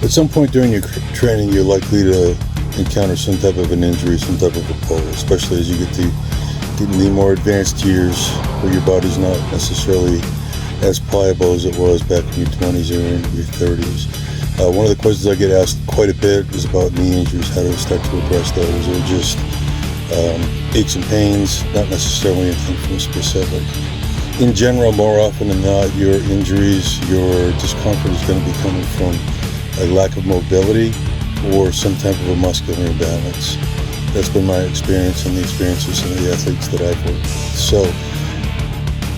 At some point during your training, you're likely to encounter some type of an injury, some type of a pull, especially as you get to getting the more advanced years where your body's not necessarily as pliable as it was back in your 20s or in your 30s. One of the questions I get asked quite a bit is about knee injuries. How do I start to address those? Or just aches and pains, not necessarily anything specific. In general, more often than not, your injuries, your discomfort is going to be coming from a lack of mobility or some type of a muscular imbalance. That's been my experience and the experience of some of the athletes that I've worked with. So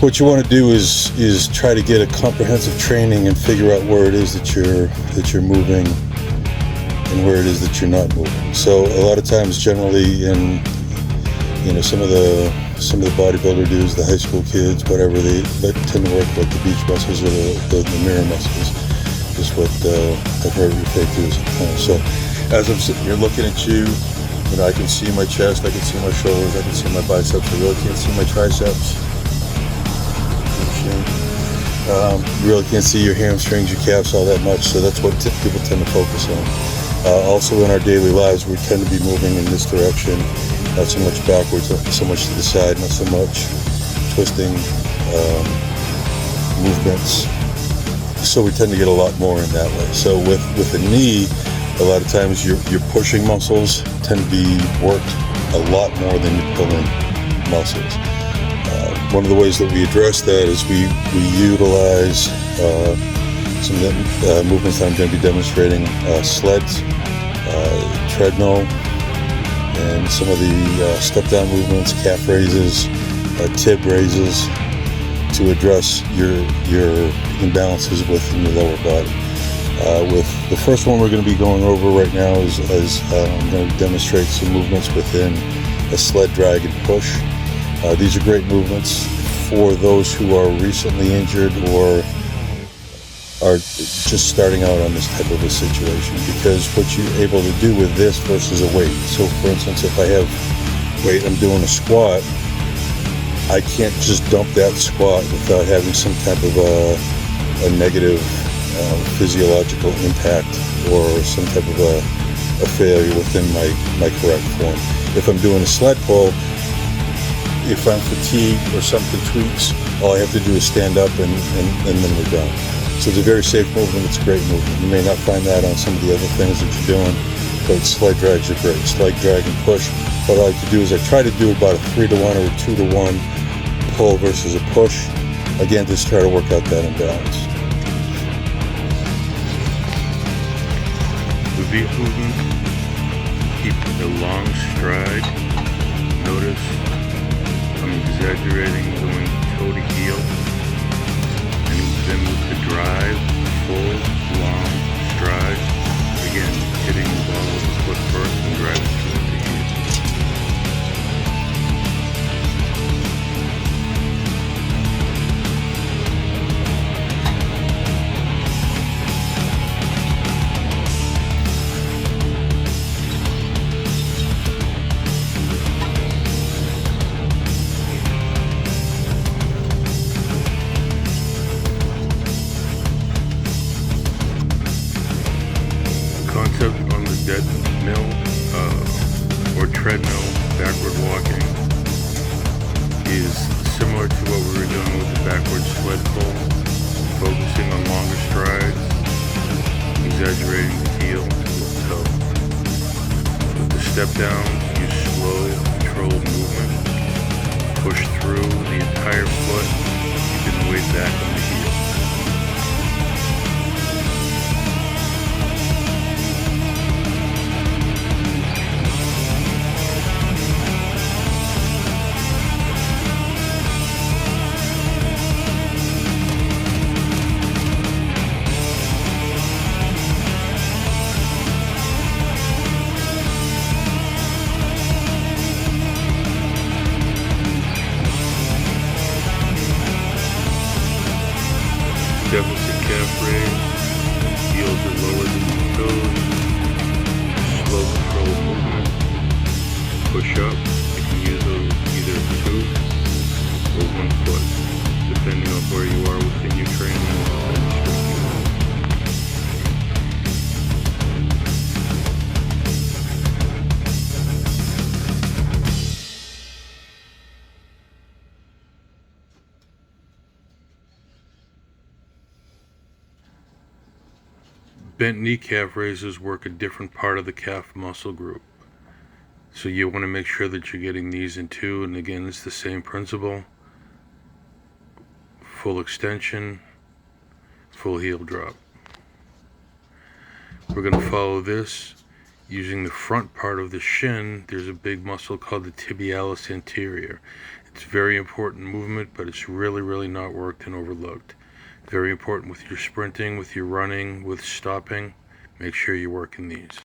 what you want to do is try to get a comprehensive training and figure out where it is that you're moving and where it is that you're not moving. So a lot of times, generally in some of the bodybuilder dudes, the high school kids, whatever, they tend to work like the beach muscles or the mirror muscles. Is what I've heard referred to as sometimes. So as I'm sitting here looking at you, I can see my chest, I can see my shoulders, I can see my biceps. I really can't see my triceps. You really can't see your hamstrings, your calves all that much. So that's what people tend to focus on. Also in our daily lives, we tend to be moving in this direction. Not so much backwards, not so much to the side, not so much twisting movements. So we tend to get a lot more in that way. So with the knee, a lot of times your pushing muscles tend to be worked a lot more than your pulling muscles. One of the ways that we address that is we utilize some of the movements that I'm going to be demonstrating, sleds, treadmill, and some of the step-down movements, calf raises, tib raises, to address your imbalances within your lower body. With the first one we're going to be going over right now is I'm going to demonstrate some movements within a sled, drag, and push. These are great movements for those who are recently injured or are just starting out on this type of a situation, because what you're able to do with this versus a weight. So for instance, if I have weight, I'm doing a squat, I can't just dump that squat without having some type of a negative physiological impact or some type of a failure within my correct form. If I'm doing a sled pull, if I'm fatigued or something tweaks, all I have to do is stand up and then we're done. So it's a very safe movement, it's a great movement. You may not find that on some of the other things that you're doing, but sled drags are great. Sled drag and push. What I like to do is I try to do about a 3-to-1 or a 2-to-1 pull versus a push. Again, just try to work out that imbalance. With these movements, keep a long stride. Notice I'm exaggerating, going toe to heel. And then with the drive, full, long stride. Again, hitting the ball with the foot first and driving through the heel. Concept on the dead mill or treadmill, backward walking, is similar to what we were doing with the backward sled pull, focusing on longer strides, exaggerating the heel to the toe. With the step downs, use slow, controlled movement, push through the entire foot, keeping the weight back on the heel. Bent knee calf raises work a different part of the calf muscle group. So you want to make sure that you're getting these in too. And again, it's the same principle. Full extension, full heel drop. We're going to follow this using the front part of the shin. There's a big muscle called the tibialis anterior. It's very important movement, but it's really not worked and overlooked. Very important with your sprinting, with your running, with stopping. Make sure you're working these.